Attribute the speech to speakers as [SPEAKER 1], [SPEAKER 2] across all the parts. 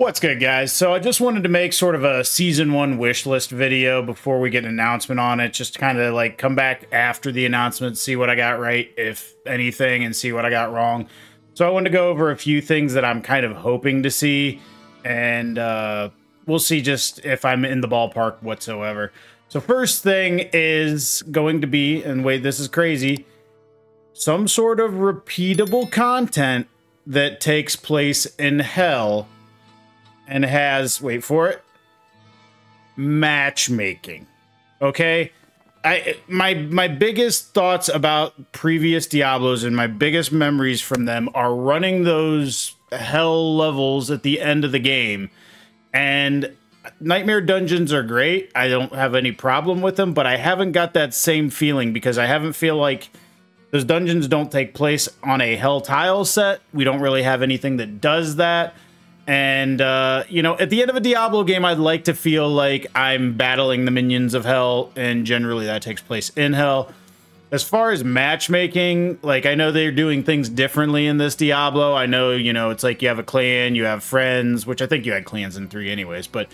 [SPEAKER 1] What's good, guys? So I just wanted to make sort of a season 1 wish list video before we get an announcement on it, just to kind of like come back after the announcement, see what I got right, if anything, and see what I got wrong. So I wanted to go over a few things that I'm kind of hoping to see, and we'll see just if I'm in the ballpark whatsoever. So first thing is going to be, and wait, this is crazy, some sort of repeatable content that takes place in hell and has, wait for it, matchmaking. Okay? My biggest thoughts about previous Diablos and my biggest memories from them are running those hell levels at the end of the game. And Nightmare Dungeons are great. I don't have any problem with them, but I haven't got that same feeling because I haven't feel like those dungeons don't take place on a hell tile set. We don't really have anything that does that. And, you know, at the end of a Diablo game, I'd like to feel like I'm battling the minions of hell, and generally that takes place in hell. As far as matchmaking, like, I know they're doing things differently in this Diablo. I know, you know, it's like you have a clan, you have friends, which I think you had clans in 3 anyways, but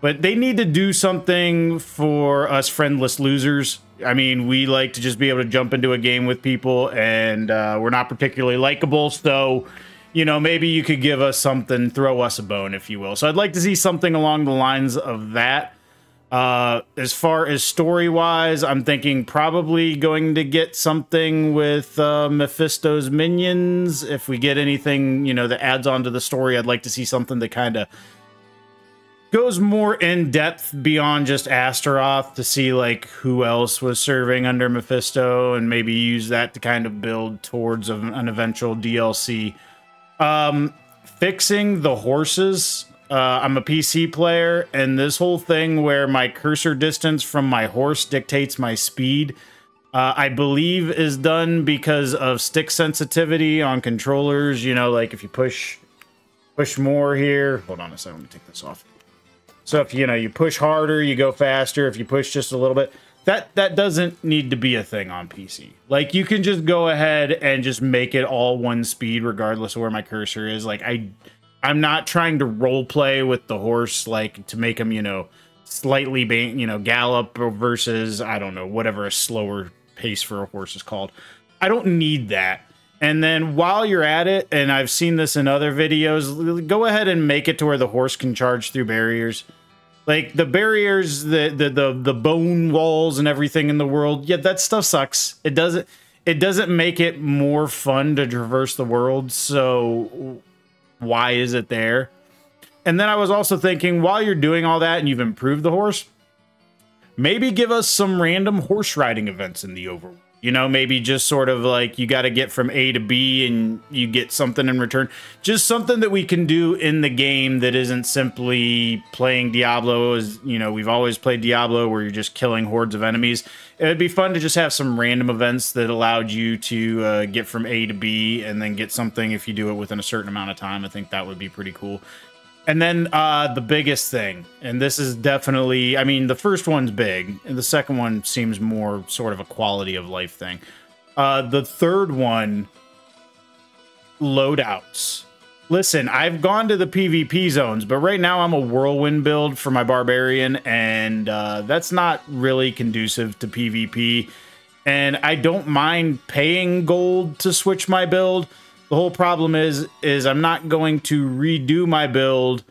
[SPEAKER 1] they need to do something for us friendless losers. I mean, we like to just be able to jump into a game with people, and we're not particularly likable, so you know, maybe you could give us something, throw us a bone, if you will. So I'd like to see something along the lines of that. As far as story-wise, I'm thinking probably going to get something with Mephisto's minions. If we get anything, you know, that adds on to the story, I'd like to see something that kind of goes more in-depth beyond just Astaroth to see, like, who else was serving under Mephisto, and maybe use that to kind of build towards an eventual DLC. Fixing the horses. I'm a PC player, and this whole thing where my cursor distance from my horse dictates my speed, I believe is done because of stick sensitivity on controllers. You know, like if you push more here. Hold on a second, let me take this off. So if, you know, you push harder, you go faster. If you push just a little bit, that doesn't need to be a thing on PC. Like, you can just go ahead and just make it all one speed regardless of where my cursor is. Like, I'm not trying to role play with the horse, like, to make him, you know, slightly, you know, gallop versus, I don't know, whatever a slower pace for a horse is called. I don't need that. And then while you're at it, and I've seen this in other videos, go ahead and make it to where the horse can charge through barriers. Like, the barriers, the bone walls and everything in the world, yeah, that stuff sucks. It doesn't make it more fun to traverse the world, so why is it there? And then I was also thinking, while you're doing all that and you've improved the horse, maybe give us some random horse riding events in the overworld. You know, maybe just sort of like you got to get from A to B and you get something in return. Just something that we can do in the game that isn't simply playing Diablo. As you know, we've always played Diablo where you're just killing hordes of enemies. It'd be fun to just have some random events that allowed you to get from A to B and then get something if you do it within a certain amount of time. I think that would be pretty cool. And then the biggest thing, and this is definitely, I mean, the first one's big, and the second one seems more sort of a quality of life thing. The third one, loadouts. Listen, I've gone to the PvP zones, but right now I'm a whirlwind build for my barbarian, and that's not really conducive to PvP. And I don't mind paying gold to switch my build. The whole problem is I'm not going to redo my build,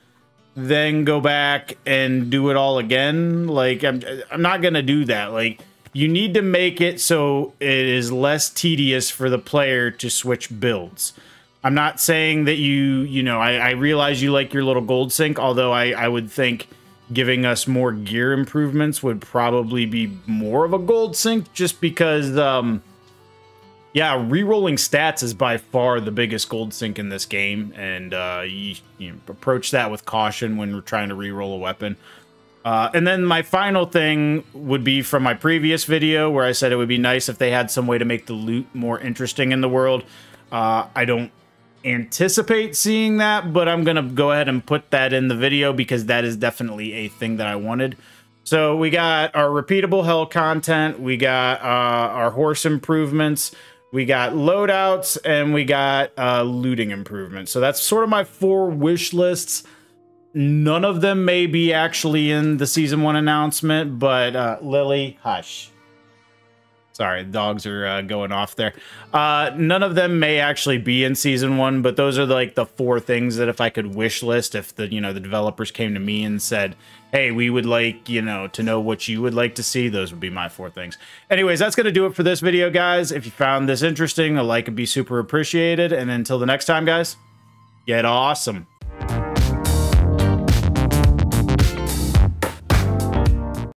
[SPEAKER 1] then go back and do it all again. Like, I'm not going to do that. Like, you need to make it so it is less tedious for the player to switch builds. I'm not saying that you know, I realize you like your little gold sink, although I would think giving us more gear improvements would probably be more of a gold sink, just because, yeah, rerolling stats is by far the biggest gold sink in this game, and you approach that with caution when we're trying to reroll a weapon. And then my final thing would be from my previous video where I said it would be nice if they had some way to make the loot more interesting in the world. I don't anticipate seeing that, but I'm going to go ahead and put that in the video because that is definitely a thing that I wanted. So we got our repeatable hell content, we got our horse improvements, we got loadouts, and we got looting improvements. So that's sort of my 4 wish lists. None of them may be actually in the season 1 announcement, but Lily, hush. Sorry, the dogs are going off there. None of them may actually be in season 1, but those are like the 4 things that if I could wish list, if the the developers came to me and said, hey, we would like, to know what you would like to see, those would be my 4 things. Anyways, that's going to do it for this video, guys. If you found this interesting, a like would be super appreciated. And until the next time, guys, get awesome.